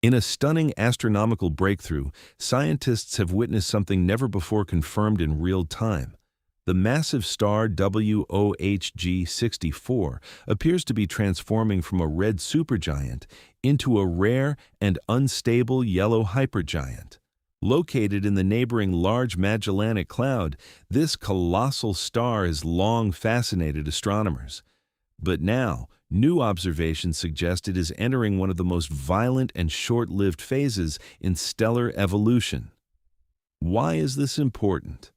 In a stunning astronomical breakthrough, scientists have witnessed something never before confirmed in real time. The massive star WOH G64 appears to be transforming from a red supergiant into a rare and unstable yellow hypergiant. Located in the neighboring Large Magellanic Cloud, this colossal star has long fascinated astronomers. But now, new observations suggest it is entering one of the most violent and short-lived phases in stellar evolution. Why is this important?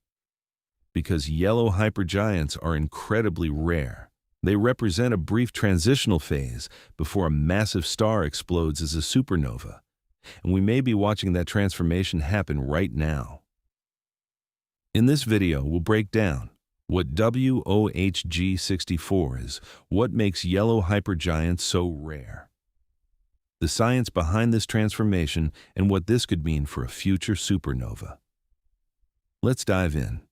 Because yellow hypergiants are incredibly rare. They represent a brief transitional phase before a massive star explodes as a supernova. And we may be watching that transformation happen right now. In this video, we'll break down what WOH G64 is, what makes yellow hypergiants so rare, the science behind this transformation, and what this could mean for a future supernova. Let's dive in.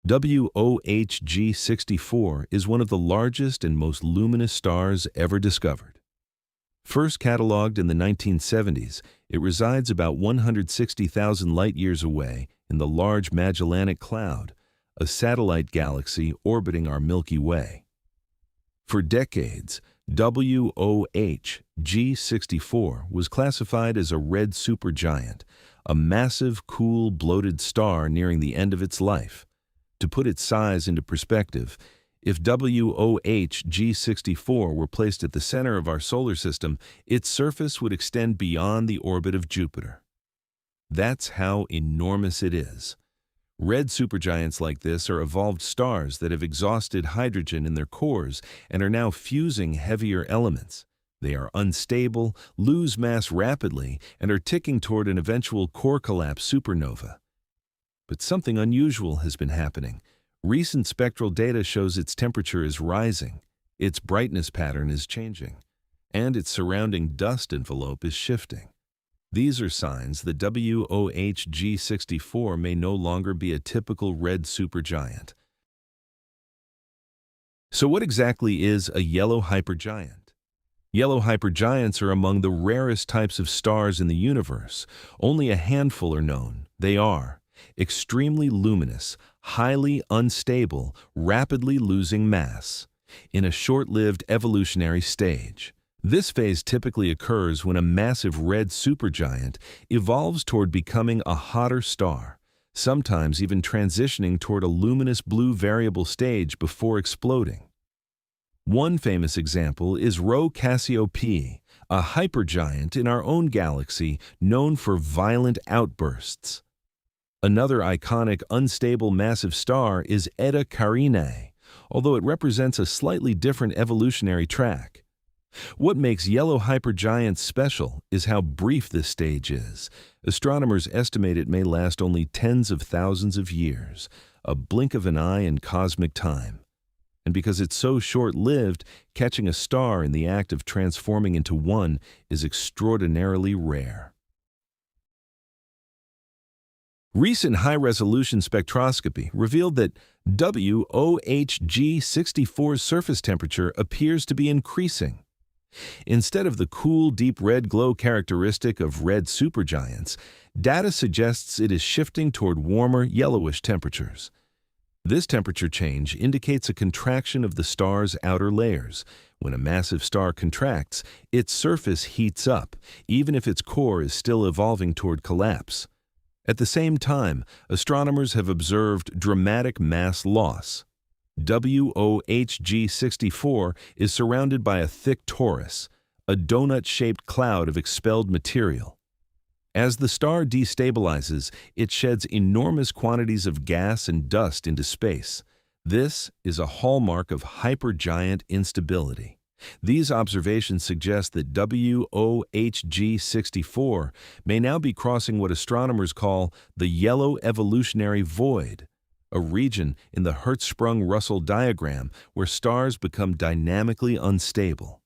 WOH G64 is one of the largest and most luminous stars ever discovered. First catalogued in the 1970s, it resides about 160,000 light-years away in the Large Magellanic Cloud, a satellite galaxy orbiting our Milky Way. For decades, WOH G64 was classified as a red supergiant, a massive, cool, bloated star nearing the end of its life. To put its size into perspective, if WOH G64 were placed at the center of our solar system, its surface would extend beyond the orbit of Jupiter. That's how enormous it is. Red supergiants like this are evolved stars that have exhausted hydrogen in their cores and are now fusing heavier elements. They are unstable, lose mass rapidly, and are ticking toward an eventual core collapse supernova. But something unusual has been happening. Recent spectral data shows its temperature is rising, its brightness pattern is changing, and its surrounding dust envelope is shifting. These are signs that WOH G64 may no longer be a typical red supergiant. So what exactly is a yellow hypergiant? Yellow hypergiants are among the rarest types of stars in the universe. Only a handful are known. They are extremely luminous, highly unstable, rapidly losing mass, in a short-lived evolutionary stage. This phase typically occurs when a massive red supergiant evolves toward becoming a hotter star, sometimes even transitioning toward a luminous blue variable stage before exploding. One famous example is Rho Cassiopeae, a hypergiant in our own galaxy known for violent outbursts. Another iconic, unstable massive star is Eta Carinae, although it represents a slightly different evolutionary track. What makes yellow hypergiants special is how brief this stage is. Astronomers estimate it may last only tens of thousands of years, a blink of an eye in cosmic time. And because it's so short-lived, catching a star in the act of transforming into one is extraordinarily rare. Recent high-resolution spectroscopy revealed that WOH G64's surface temperature appears to be increasing. Instead of the cool, deep red glow characteristic of red supergiants, data suggests it is shifting toward warmer, yellowish temperatures. This temperature change indicates a contraction of the star's outer layers. When a massive star contracts, its surface heats up, even if its core is still evolving toward collapse. At the same time, astronomers have observed dramatic mass loss. WOH G64 is surrounded by a thick torus, a donut-shaped cloud of expelled material. As the star destabilizes, it sheds enormous quantities of gas and dust into space. This is a hallmark of hypergiant instability. These observations suggest that WOH G64 may now be crossing what astronomers call the yellow evolutionary void, a region in the Hertzsprung-Russell diagram where stars become dynamically unstable.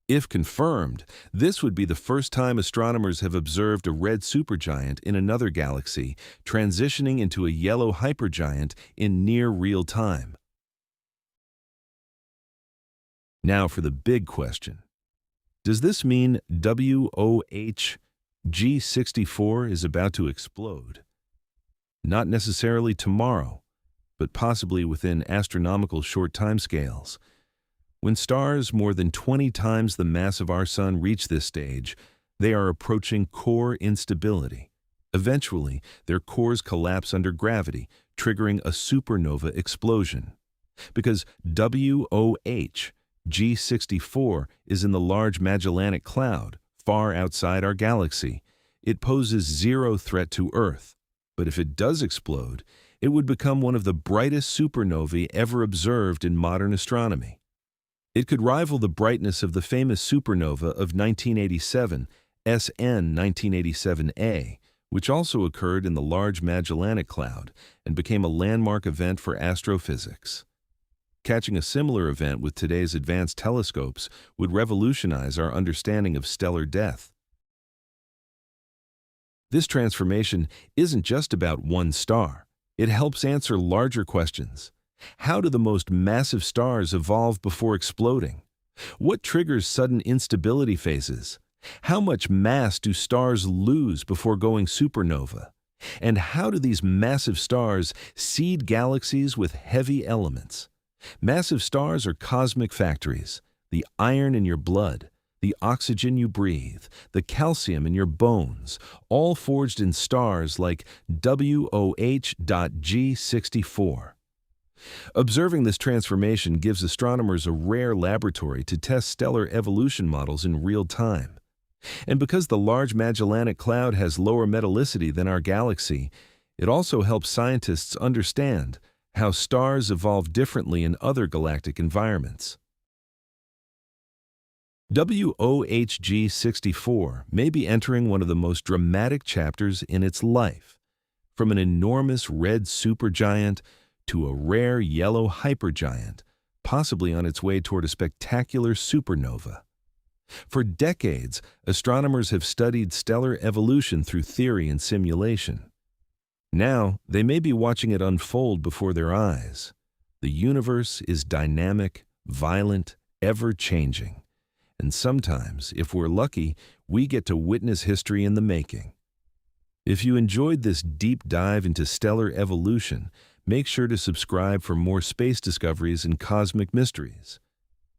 If confirmed, this would be the first time astronomers have observed a red supergiant in another galaxy transitioning into a yellow hypergiant in near real time. Now for the big question. Does this mean WOH G64 is about to explode? Not necessarily tomorrow, but possibly within astronomical short timescales. When stars more than 20 times the mass of our Sun reach this stage, they are approaching core instability. Eventually, their cores collapse under gravity, triggering a supernova explosion. Because WOH G64 is in the Large Magellanic Cloud, far outside our galaxy, it poses zero threat to Earth. But if it does explode, it would become one of the brightest supernovae ever observed in modern astronomy. It could rival the brightness of the famous supernova of 1987, SN 1987A, which also occurred in the Large Magellanic Cloud and became a landmark event for astrophysics. Catching a similar event with today's advanced telescopes would revolutionize our understanding of stellar death. This transformation isn't just about one star. It helps answer larger questions. How do the most massive stars evolve before exploding? What triggers sudden instability phases? How much mass do stars lose before going supernova? And how do these massive stars seed galaxies with heavy elements? Massive stars are cosmic factories, the iron in your blood, the oxygen you breathe, the calcium in your bones, all forged in stars like WOH G64. Observing this transformation gives astronomers a rare laboratory to test stellar evolution models in real time. And because the Large Magellanic Cloud has lower metallicity than our galaxy, it also helps scientists understand how stars evolve differently in other galactic environments. WOH G64 may be entering one of the most dramatic chapters in its life, from an enormous red supergiant to a rare yellow hypergiant, possibly on its way toward a spectacular supernova. For decades, astronomers have studied stellar evolution through theory and simulation. Now, they may be watching it unfold before their eyes. The universe is dynamic, violent, ever-changing. And sometimes, if we're lucky, we get to witness history in the making. If you enjoyed this deep dive into stellar evolution, make sure to subscribe for more space discoveries and cosmic mysteries.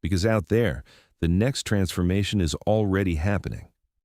Because out there, the next transformation is already happening.